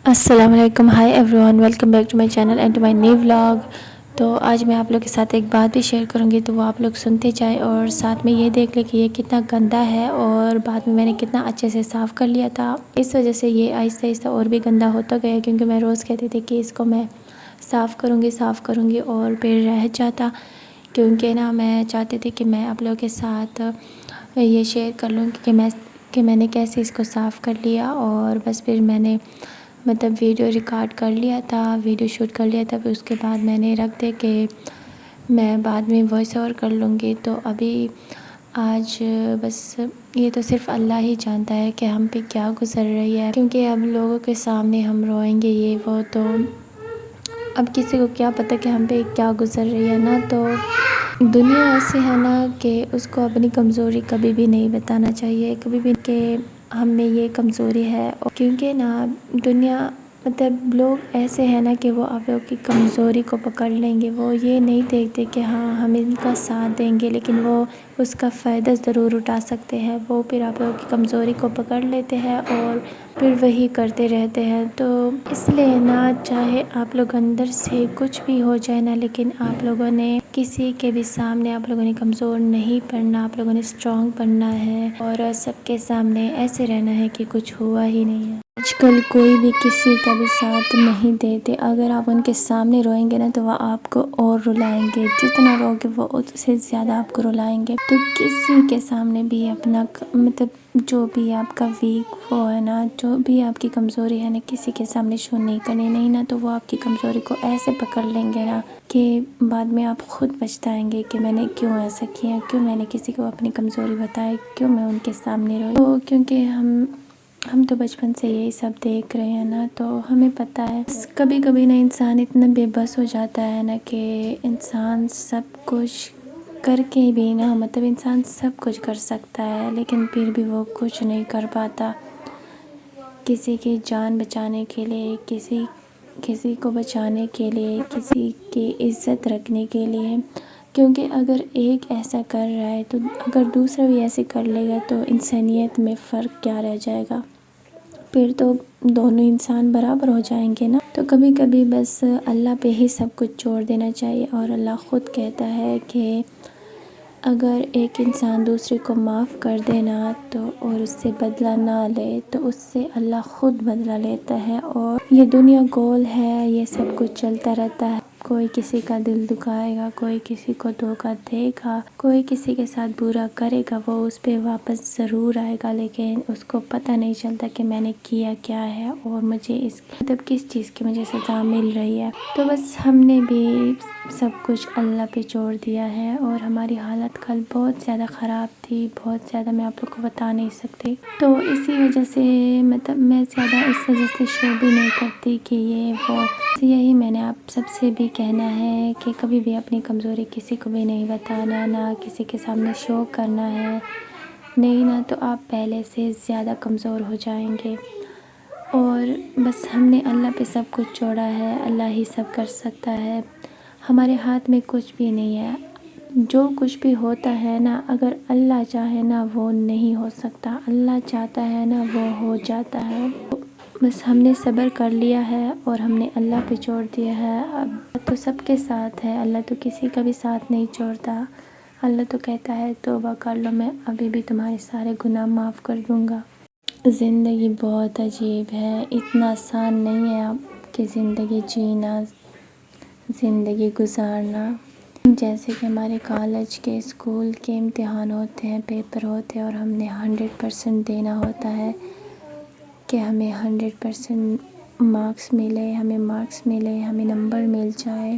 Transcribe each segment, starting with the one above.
السلام علیکم، hi everyone, welcome back to my channel and to my new vlog. تو آج میں آپ لوگ کے ساتھ ایک بات بھی شیئر کروں گی، تو وہ آپ لوگ سنتے جائیں اور ساتھ میں یہ دیکھ لیں کہ یہ کتنا گندا ہے اور بعد میں نے کتنا اچھے سے صاف کر لیا تھا۔ اس وجہ سے یہ آہستہ آہستہ اور بھی گندا ہوتا گیا، کیونکہ میں روز کہتی تھی کہ اس کو میں صاف کروں گی اور پھر رہ جاتا، کیونکہ میں چاہتی تھی کہ میں آپ لوگوں کے ساتھ یہ شیئر کر لوں کہ میں نے کیسے اس کو صاف کر لیا۔ اور بس پھر میں نے ویڈیو ریکارڈ کر لیا تھا، ویڈیو شوٹ کر لیا تھا، پھر اس کے بعد میں نے رکھ دے کہ میں بعد میں وائس اوور کر لوں گی۔ تو ابھی آج بس یہ تو صرف اللہ ہی جانتا ہے کہ ہم پہ کیا گزر رہی ہے، کیونکہ اب لوگوں کے سامنے ہم روئیں گے یہ وہ، تو اب کسی کو کیا پتہ کہ ہم پہ کیا گزر رہی ہے نا۔ تو دنیا ایسی ہے نا کہ اس کو اپنی کمزوری کبھی بھی نہیں بتانا چاہیے، کبھی بھی کہ ہم میں یہ کمزوری ہے، کیونکہ دنیا لوگ ایسے ہیں نا کہ وہ آپ لوگوں کی کمزوری کو پکڑ لیں گے، وہ یہ نہیں دیکھتے کہ ہاں ہم ان کا ساتھ دیں گے، لیکن وہ اس کا فائدہ ضرور اٹھا سکتے ہیں۔ وہ پھر آپ لوگوں کی کمزوری کو پکڑ لیتے ہیں اور پھر وہی کرتے رہتے ہیں۔ تو اس لیے چاہے آپ لوگ اندر سے کچھ بھی ہو جائے لیکن آپ لوگوں نے کسی کے بھی سامنے آپ لوگوں نے کمزور نہیں پڑنا، آپ لوگوں نے اسٹرانگ بننا ہے اور سب کے سامنے ایسے رہنا ہے کہ کچھ ہوا ہی نہیں ہے۔ آج کل کوئی بھی کسی کا بھی ساتھ نہیں دیتے، اگر آپ ان کے سامنے روئیں گے تو وہ آپ کو اور رلائیں گے، جتنا رو گے وہ اس سے زیادہ آپ کو رلائیں گے۔ تو کسی کے سامنے بھی اپنا جو بھی آپ کا ویک وہ ہے جو بھی آپ کی کمزوری ہے کسی کے سامنے شو نہیں کرنی، نہیں تو وہ آپ کی کمزوری کو ایسے پکڑ لیں گے کہ بعد میں آپ خود پچھتائیں گے کہ میں نے کیوں ایسا کیا، کیوں میں نے کسی کو اپنی کمزوری بتائی، کیوں میں ان کے سامنے روئی۔ تو کیونکہ ہم تو بچپن سے یہی سب دیکھ رہے ہیں تو ہمیں پتہ ہے۔ کبھی کبھی انسان اتنا بے بس ہو جاتا ہے کہ انسان سب کچھ کر کے بھی انسان سب کچھ کر سکتا ہے لیکن پھر بھی وہ کچھ نہیں کر پاتا، کسی کی جان بچانے کے لیے، کسی کو بچانے کے لیے، کسی کی عزت رکھنے کے لیے، کیونکہ اگر ایک ایسا کر رہا ہے تو اگر دوسرا بھی ایسے کر لے گا تو انسانیت میں فرق کیا رہ جائے گا، پھر تو دونوں انسان برابر ہو جائیں گے تو کبھی کبھی بس اللہ پہ ہی سب کچھ چھوڑ دینا چاہیے۔ اور اللہ خود کہتا ہے کہ اگر ایک انسان دوسرے کو معاف کر دینا تو اور اس سے بدلہ نہ لے تو اس سے اللہ خود بدلہ لیتا ہے۔ اور یہ دنیا گول ہے، یہ سب کچھ چلتا رہتا ہے، کوئی کسی کا دل دکھائے گا، کوئی کسی کو دھوکہ دے گا، کوئی کسی کے ساتھ برا کرے گا، وہ اس پہ واپس ضرور آئے گا، لیکن اس کو پتہ نہیں چلتا کہ میں نے کیا کیا ہے اور مجھے کس چیز کی مجھے سزا مل رہی ہے۔ تو بس ہم نے بھی سب کچھ اللہ پہ چھوڑ دیا ہے اور ہماری حالت کل بہت زیادہ خراب تھی، بہت زیادہ، میں آپ لوگ کو بتا نہیں سکتی۔ تو اسی وجہ سے میں زیادہ اس وجہ سے شو بھی نہیں کرتی کہ یہ وہ، یہی میں نے آپ سب سے بھی کہنا ہے کہ کبھی بھی اپنی کمزوری کسی کو بھی نہیں بتانا، نہ کسی کے سامنے شو کرنا ہے، نہیں تو آپ پہلے سے زیادہ کمزور ہو جائیں گے۔ اور بس ہم نے اللہ پہ سب کچھ چھوڑا ہے، اللہ ہی سب کر سکتا ہے، ہمارے ہاتھ میں کچھ بھی نہیں ہے، جو کچھ بھی ہوتا ہے اگر اللہ چاہے وہ نہیں ہو سکتا، اللہ چاہتا ہے وہ ہو جاتا ہے۔ بس ہم نے صبر کر لیا ہے اور ہم نے اللہ پہ چھوڑ دیا ہے، اب تو سب کے ساتھ ہے، اللہ تو کسی کا بھی ساتھ نہیں چھوڑتا، اللہ تو کہتا ہے توبہ کر لو، میں ابھی بھی تمہارے سارے گناہ معاف کر دوں گا۔ زندگی بہت عجیب ہے، اتنا آسان نہیں ہے آپ کی زندگی جینا، زندگی گزارنا۔ جیسے کہ ہمارے کالج کے، اسکول کے امتحان ہوتے ہیں، پیپر ہوتے ہیں اور ہم نے 100% دینا ہوتا ہے کہ ہمیں 100% مارکس ملے، ہمیں نمبر مل جائے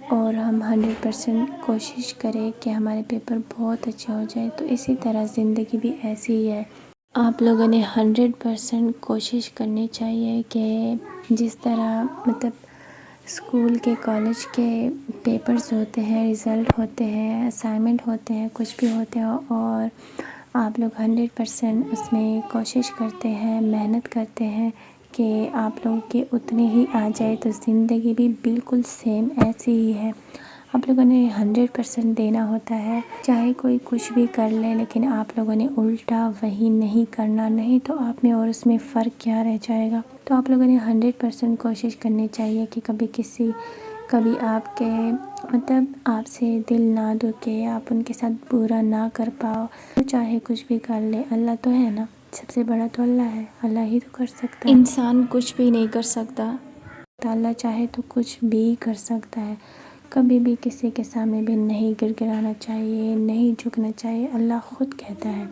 اور ہم 100% کوشش کریں کہ ہمارے پیپر بہت اچھے ہو جائے۔ تو اسی طرح زندگی بھی ایسی ہی ہے، آپ لوگوں نے 100% کوشش کرنی چاہیے کہ جس طرح اسکول کے، کالج کے پیپرز ہوتے ہیں، رزلٹ ہوتے ہیں، اسائنمنٹ ہوتے ہیں، کچھ بھی ہوتے ہیں اور آپ لوگ 100% اس میں کوشش کرتے ہیں، محنت کرتے ہیں کہ آپ لوگوں کے اتنے ہی آ جائے، تو زندگی بھی بالکل سیم ایسی ہی ہے۔ آپ لوگوں نے 100% دینا ہوتا ہے، چاہے کوئی کچھ بھی کر لے، لیکن آپ لوگوں نے الٹا وہی نہیں کرنا، نہیں تو آپ میں اور اس میں فرق کیا رہ جائے گا۔ تو آپ لوگوں نے 100% کوشش کرنی چاہیے کہ کبھی آپ کے آپ سے دل نہ دکھے، آپ ان کے ساتھ برا نہ کر پاؤ، چاہے کچھ بھی کر لے، اللہ تو ہے نا، سب سے بڑا تو اللہ ہے، اللہ ہی تو کر سکتا ہے، انسان کچھ بھی نہیں کر سکتا، اللہ چاہے تو کچھ بھی کر سکتا ہے۔ کبھی بھی کسی کے سامنے بھی نہیں گڑگڑانا چاہیے، نہیں جھکنا چاہیے، اللہ خود کہتا ہے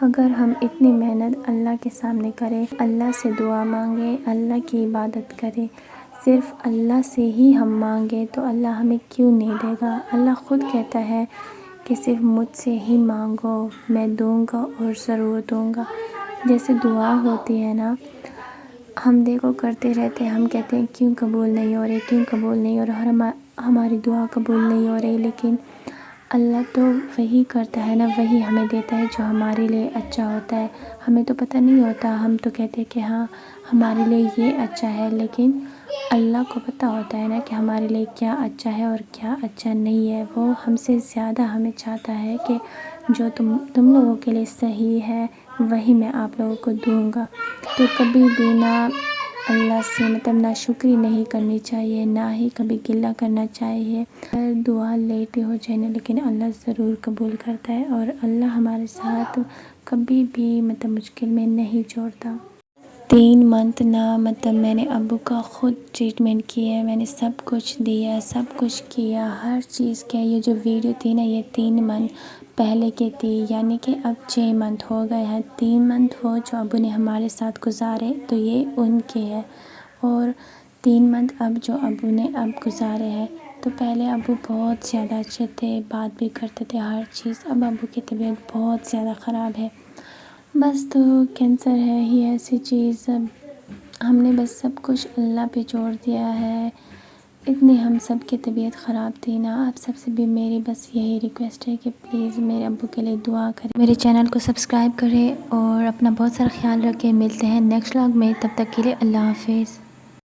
اگر ہم اتنی محنت اللہ کے سامنے کریں، اللہ سے دعا مانگے، اللہ کی عبادت کریں، صرف اللہ سے ہی ہم مانگے تو اللہ ہمیں کیوں نہیں دے گا؟ اللہ خود کہتا ہے کہ صرف مجھ سے ہی مانگو، میں دوں گا اور ضرور دوں گا۔ جیسے دعا ہوتی ہے نا، ہم دیکھو کرتے رہتے ہیں، ہم کہتے ہیں کیوں قبول نہیں ہو رہی، کیوں قبول نہیں ہو رہا، اور ہماری دعا قبول نہیں ہو رہی، لیکن اللہ تو وہی کرتا ہے نا، وہی ہمیں دیتا ہے جو ہمارے لیے اچھا ہوتا ہے۔ ہمیں تو پتہ نہیں ہوتا، ہم تو کہتے ہیں کہ ہاں ہمارے لیے یہ اچھا ہے، لیکن اللہ کو پتہ ہوتا ہے نا کہ ہمارے لیے کیا اچھا ہے اور کیا اچھا نہیں ہے۔ وہ ہم سے زیادہ ہمیں چاہتا ہے کہ جو تم لوگوں کے لیے صحیح ہے وہی میں آپ لوگوں کو دوں گا۔ تو کبھی بھی نہ اللہ سے نہ شکری نہیں کرنی چاہیے، نہ ہی کبھی گلہ کرنا چاہیے۔ اگر دعا لیٹ بھی ہو جائے نا، لیکن اللہ ضرور قبول کرتا ہے، اور اللہ ہمارے ساتھ کبھی بھی مشکل میں نہیں چھوڑتا۔ 3 منتھ نا میں نے ابو کا خود ٹریٹمنٹ کیا ہے، میں نے سب کچھ دیا، سب کچھ کیا، ہر چیز کیا۔ یہ جو ویڈیو تھی نا، یہ 3 منتھ پہلے کی تھی، یعنی کہ اب 6 منتھ ہو گئے ہیں۔ 3 منتھ ہو جو ابو نے ہمارے ساتھ گزارے تو یہ ان کے ہے، اور 3 منتھ اب جو ابو نے اب گزارے ہیں۔ تو پہلے ابو بہت زیادہ اچھے تھے، بات بھی کرتے تھے، ہر چیز۔ اب ابو کی طبیعت بہت زیادہ خراب ہے، بس تو کینسر ہے ہی ایسی چیز، ہم نے بس سب کچھ اللہ پہ چھوڑ دیا ہے۔ اتنی ہم سب کی طبیعت خراب تھی نا۔ آپ سب سے بھی میری بس یہی ریکویسٹ ہے کہ پلیز میرے ابو کے لیے دعا کریں، میرے چینل کو سبسکرائب کریں، اور اپنا بہت سارا خیال رکھیں۔ ملتے ہیں نیکسٹ ولاگ میں، تب تک کے لیے اللہ حافظ۔